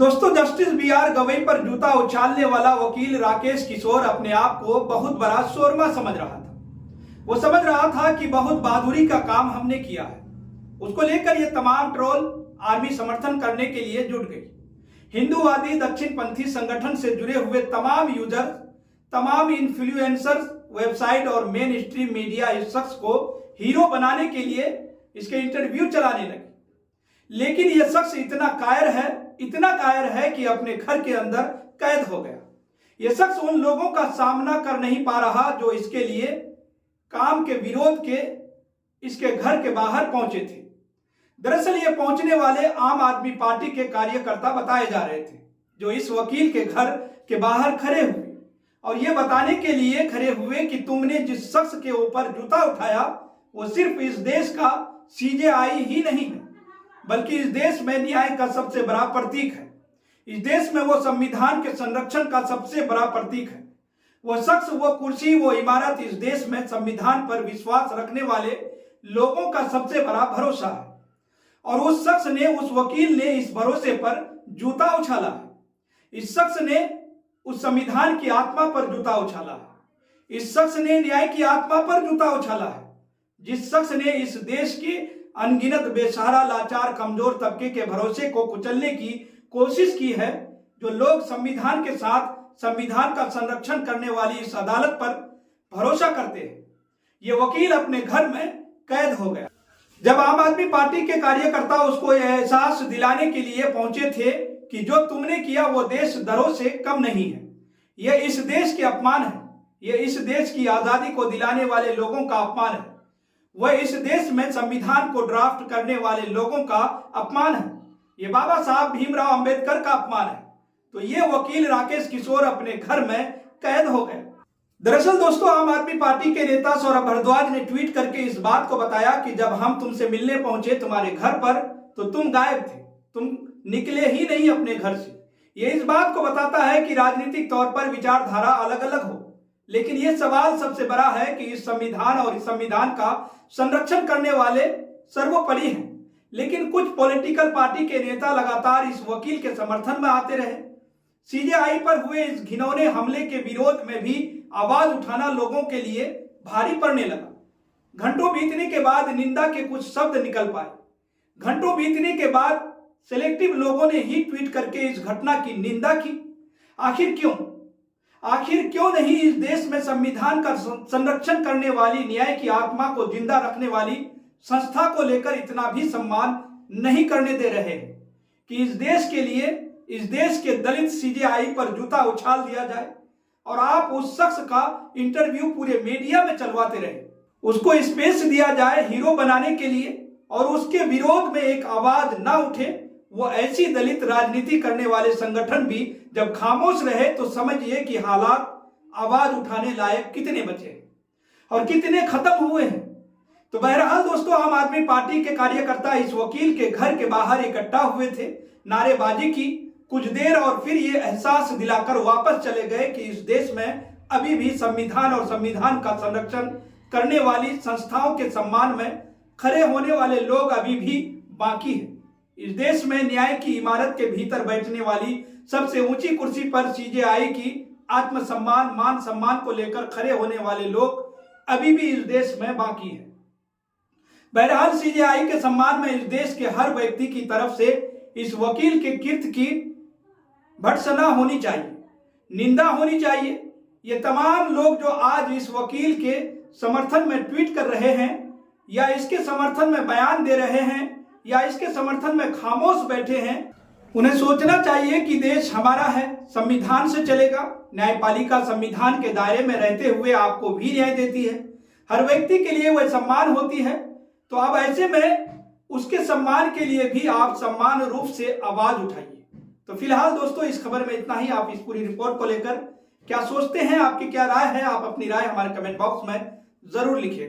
दोस्तों, justice B R. Gavai पर जूता उछालने वाला वकील राकेश किशोर अपने आप को बहुत बड़ा शोरमा समझ रहा था। वो समझ रहा था कि बहुत बहादुरी का काम हमने किया है। उसको लेकर ये तमाम ट्रोल आर्मी समर्थन करने के लिए जुट गई। हिंदूवादी दक्षिणपंथी संगठन से जुड़े हुए तमाम यूजर, तमाम इन्फ्लुएंसर्स, वेबसाइट और मेन स्ट्रीम मीडिया इस शख्स को हीरो बनाने के लिए इसके इंटरव्यू चलाने लगे। लेकिन यह शख्स इतना कायर है कि अपने घर के अंदर कैद हो गया। यह शख्स उन लोगों का सामना कर नहीं पा रहा जो इसके लिए काम के विरोध के इसके घर के बाहर पहुंचे थे। दरअसल ये पहुंचने वाले आम आदमी पार्टी के कार्यकर्ता बताए जा रहे थे, जो इस वकील के घर के बाहर खड़े हुए और ये बताने के लिए खड़े हुए कि तुमने जिस शख्स के ऊपर जूता उठाया वो सिर्फ इस देश का सीजेआई ही नहीं है, बल्कि इस देश में न्याय का सबसे बड़ा प्रतीक है। इस देश में वो संविधान के संरक्षण का सबसे बड़ा प्रतीक है। वो शख्स, वो कुर्सी, वो इमारत इस देश में संविधान पर विश्वास रखने वाले लोगों का सबसे बड़ा भरोसा है। और उस शख्स ने, उस वकील ने इस भरोसे पर जूता उछाला है। इस शख्स ने उस संविधान की आत्मा पर जूता उछाला है। इस शख्स ने न्याय की आत्मा पर जूता उछाला है। जिस शख्स ने इस देश के अनगिनत बेसहारा, लाचार, कमजोर तबके के भरोसे को कुचलने की कोशिश की है, जो लोग संविधान के साथ संविधान का संरक्षण करने वाली इस अदालत पर भरोसा करते हैं। ये वकील अपने घर में कैद हो गया। जब आम आदमी पार्टी के कार्यकर्ता उसको यह एहसास दिलाने के लिए पहुंचे थे कि जो तुमने किया वो देशद्रोह से कम नहीं है, यह इस देश के अपमान है, यह इस देश की आजादी को दिलाने वाले लोगों का अपमान है, वह इस देश में संविधान को ड्राफ्ट करने वाले लोगों का अपमान है, ये बाबा साहब भीमराव अंबेडकर का अपमान है, तो ये वकील राकेश किशोर अपने घर में कैद हो गए। दरअसल दोस्तों, आम आदमी पार्टी के नेता सौरभ भारद्वाज ने ट्वीट करके इस बात को बताया कि जब हम तुमसे मिलने पहुंचे तुम्हारे घर पर तो तुम गायब थे, तुम निकले ही नहीं अपने घर से। ये इस बात को बताता है कि राजनीतिक तौर पर विचारधारा अलग अलग हो, लेकिन यह सवाल सबसे बड़ा है कि इस संविधान और इस संविधान का संरक्षण करने वाले सर्वोपरि हैं। लेकिन कुछ पॉलिटिकल पार्टी के नेता लगातार इस वकील के समर्थन में आते रहे। सीजेआई पर हुए इस घिनौने हमले के विरोध में भी आवाज उठाना लोगों के लिए भारी पड़ने लगा। घंटों बीतने के बाद निंदा के कुछ शब्द निकल पाए। घंटों बीतने के बाद सेलेक्टिव लोगों ने ही ट्वीट करके इस घटना की निंदा की। आखिर क्यों नहीं इस देश में संविधान का संरक्षण करने वाली, न्याय की आत्मा को जिंदा रखने वाली संस्था को लेकर इतना भी सम्मान नहीं करने दे रहे हैं कि इस देश के लिए, इस देश के दलित सीजेआई पर जूता उछाल दिया जाए और आप उस शख्स का इंटरव्यू पूरे मीडिया में चलवाते रहे, उसको स्पेस दिया जाए हीरो बनाने के लिए और उसके विरोध में एक आवाज ना उठे। वो ऐसी दलित राजनीति करने वाले संगठन भी जब खामोश रहे तो समझिए कि हालात आवाज उठाने लायक कितने बचे और कितने खत्म हुए हैं। तो बहरहाल दोस्तों, आम आदमी पार्टी के कार्यकर्ता इस वकील के घर के बाहर इकट्ठा हुए थे, नारेबाजी की कुछ देर और फिर ये एहसास दिलाकर वापस चले गए कि इस देश में अभी भी संविधान और संविधान का संरक्षण करने वाली संस्थाओं के सम्मान में खड़े होने वाले लोग अभी भी बाकी हैं। इस देश में न्याय की इमारत के भीतर बैठने वाली सबसे ऊंची कुर्सी पर सीजेआई की आत्मसम्मान, मान सम्मान को लेकर खड़े होने वाले लोग अभी भी इस देश में बाकी हैं। बहरहाल सीजेआई के सम्मान में इस देश के हर व्यक्ति की तरफ से इस वकील के कृत्य की भर्त्सना होनी चाहिए, निंदा होनी चाहिए। ये तमाम लोग जो आज इस वकील के समर्थन में ट्वीट कर रहे हैं या इसके समर्थन में बयान दे रहे हैं या इसके समर्थन में खामोश बैठे हैं, उन्हें सोचना चाहिए कि देश हमारा है, संविधान से चलेगा। न्यायपालिका संविधान के दायरे में रहते हुए आपको भी न्याय देती है, हर व्यक्ति के लिए वह सम्मान होती है। तो अब ऐसे में उसके सम्मान के लिए भी आप सम्मान रूप से आवाज उठाइए। तो फिलहाल दोस्तों, इस खबर में इतना ही। आप इस पूरी रिपोर्ट को लेकर क्या सोचते हैं, आपकी क्या राय है, आप अपनी राय हमारे कमेंट बॉक्स में जरूर लिखिए।